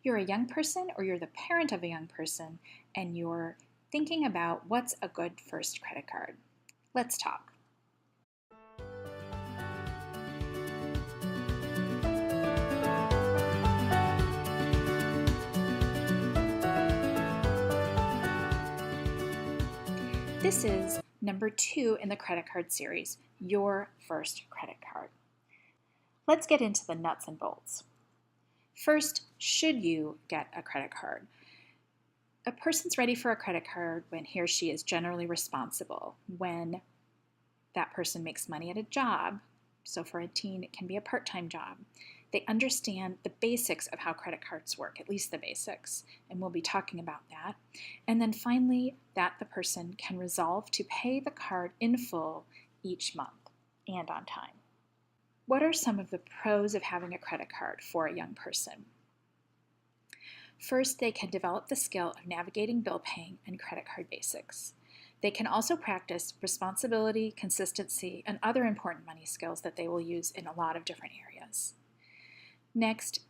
you're a young person or you're the parent of a young person and you're thinking about what's a good first credit card. Let's talk. This is number 2 in the credit card series, your first credit card. Let's get into the nuts and bolts. First, should you get a credit card? A person's ready for a credit card when he or she is generally responsible, when that person makes money at a job. So for a teen, it can be a part-time job. They understand the basics of how credit cards work, at least the basics, and we'll be talking about that. And then finally, that the person can resolve to pay the card in full each month and on time. What are some of the pros of having a credit card for a young person? First, they can develop the skill of navigating bill paying and credit card basics. They can also practice responsibility, consistency, and other important money skills that they will use in a lot of different areas. Next,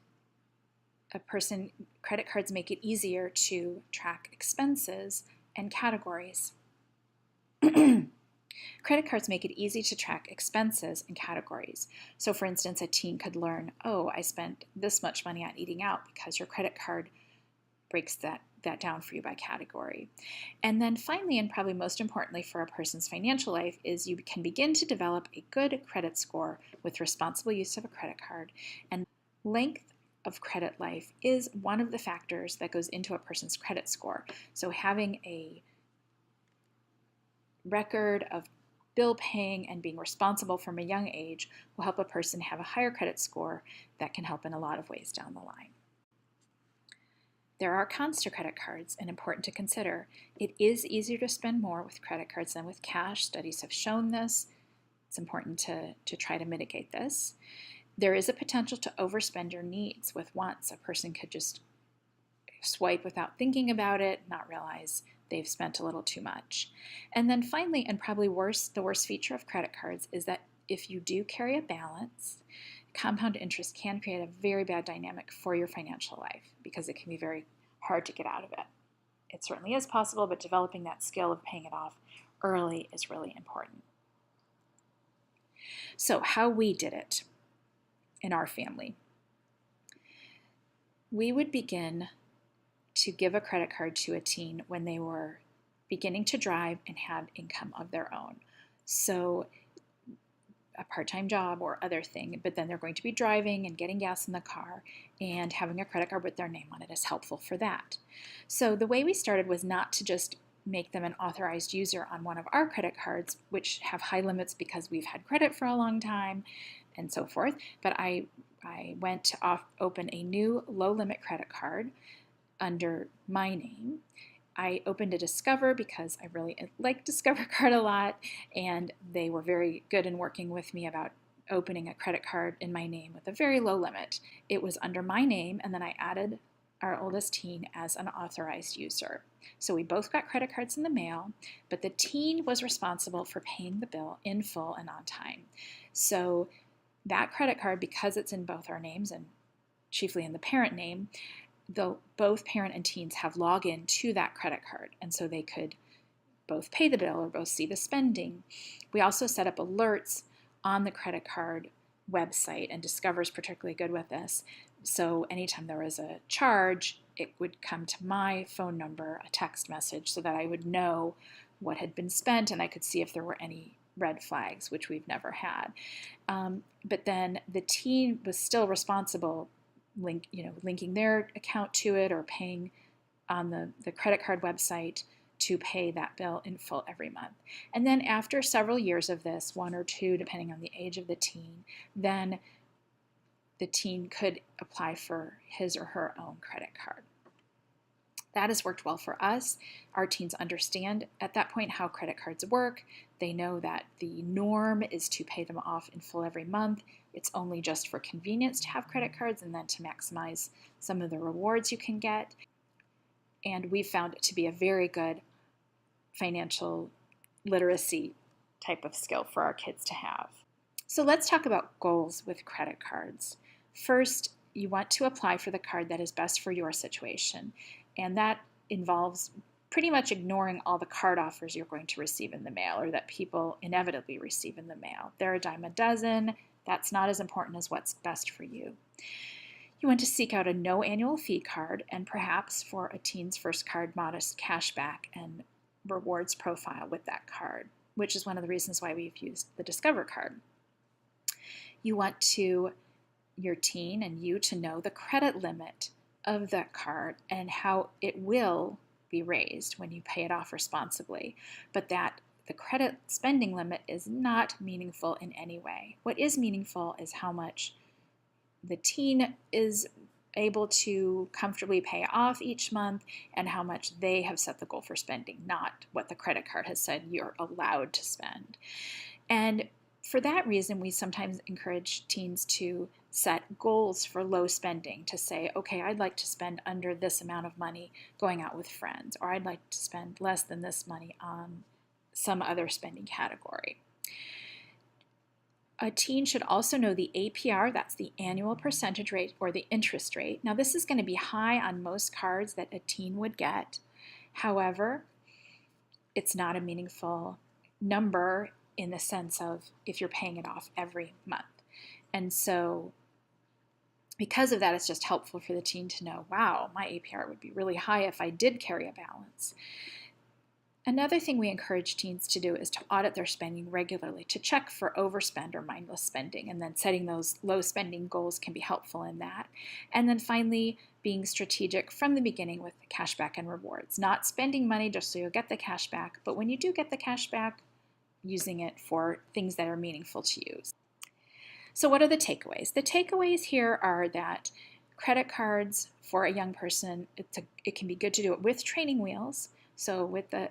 credit cards make it easier to track expenses and categories. Credit cards make it easy to track expenses and categories. So for instance, a teen could learn, oh, I spent this much money on eating out, because your credit card breaks that down for you by category. And then finally, and probably most importantly for a person's financial life, is you can begin to develop a good credit score with responsible use of a credit card. And length of credit life is one of the factors that goes into a person's credit score. So having a record of bill paying and being responsible from a young age will help a person have a higher credit score that can help in a lot of ways down the line. There are cons to credit cards, and important to consider. It is easier to spend more with credit cards than with cash. Studies have shown this. It's important to try to mitigate this. There is a potential to overspend your needs with wants. A person could just swipe without thinking about it, not realize they've spent a little too much. And then finally, and probably worse, the worst feature of credit cards is that if you do carry a balance, compound interest can create a very bad dynamic for your financial life because it can be very hard to get out of it. It certainly is possible, but developing that skill of paying it off early is really important. So how we did it in our family. We would begin to give a credit card to a teen when they were beginning to drive and had income of their own. So a part-time job or other thing, but then they're going to be driving and getting gas in the car, and having a credit card with their name on it is helpful for that. So the way we started was not to just make them an authorized user on one of our credit cards, which have high limits because we've had credit for a long time and so forth, but I went to open a new low-limit credit card under my name. I opened a Discover because I really like Discover card a lot, and they were very good in working with me about opening a credit card in my name with a very low limit. It was under my name, and then I added our oldest teen as an authorized user. So we both got credit cards in the mail, but the teen was responsible for paying the bill in full and on time. So that credit card, because it's in both our names and chiefly in the parent name, both parent and teens have login to that credit card, and so they could both pay the bill or both see the spending. We also set up alerts on the credit card website, and Discover's particularly good with this. So anytime there was a charge, it would come to my phone number, a text message, so that I would know what had been spent and I could see if there were any red flags, which we've never had. But then the teen was still responsible, linking their account to it or paying on the credit card website to pay that bill in full every month. And then after several years of this, 1 or 2, depending on the age of the teen, then the teen could apply for his or her own credit card. That has worked well for us. Our teens understand at that point how credit cards work. They know that the norm is to pay them off in full every month. It's only just for convenience to have credit cards and then to maximize some of the rewards you can get. And we've found it to be a very good financial literacy type of skill for our kids to have. So let's talk about goals with credit cards. First, you want to apply for the card that is best for your situation. And that involves pretty much ignoring all the card offers you're going to receive in the mail or that people inevitably receive in the mail. They're a dime a dozen. That's not as important as what's best for you. You want to seek out a no annual fee card and perhaps for a teen's first card, modest cashback and rewards profile with that card, which is one of the reasons why we've used the Discover card. You want your teen and you to know the credit limit of that card and how it will be raised when you pay it off responsibly, but that the credit spending limit is not meaningful in any way. What is meaningful is how much the teen is able to comfortably pay off each month and how much they have set the goal for spending, not what the credit card has said you're allowed to spend. And for that reason, we sometimes encourage teens to set goals for low spending, to say, okay, I'd like to spend under this amount of money going out with friends, or I'd like to spend less than this money on some other spending category. A teen should also know the APR, that's the annual percentage rate or the interest rate. Now, this is going to be high on most cards that a teen would get. However, it's not a meaningful number in the sense of if you're paying it off every month. And so because of that, it's just helpful for the teen to know, wow, my APR would be really high if I did carry a balance. Another thing we encourage teens to do is to audit their spending regularly to check for overspend or mindless spending, and then setting those low spending goals can be helpful in that. And then finally, being strategic from the beginning with cashback and rewards, not spending money just so you'll get the cash back, but when you do get the cash back, using it for things that are meaningful to you. So what are the takeaways? The takeaways here are that credit cards for a young person, it can be good to do it with training wheels. So with a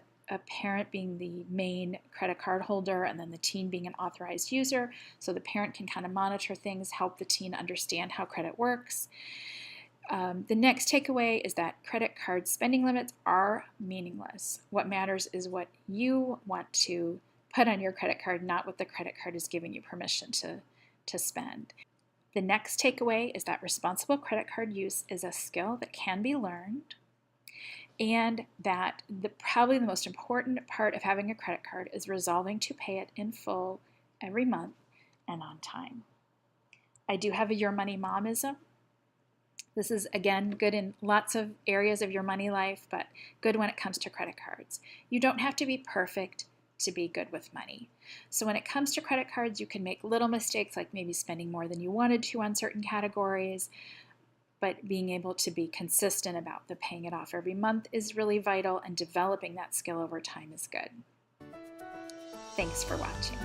parent being the main credit card holder and then the teen being an authorized user. So the parent can kind of monitor things, help the teen understand how credit works. The next takeaway is that credit card spending limits are meaningless. What matters is what you want to put on your credit card, not what the credit card is giving you permission to spend. The next takeaway is that responsible credit card use is a skill that can be learned, and that probably the most important part of having a credit card is resolving to pay it in full every month and on time. I do have a Your Money Momism. This is, again, good in lots of areas of your money life, but good when it comes to credit cards. You don't have to be perfect to be good with money. So when it comes to credit cards, you can make little mistakes like maybe spending more than you wanted to on certain categories, but being able to be consistent about the paying it off every month is really vital, and developing that skill over time is good. Thanks for watching.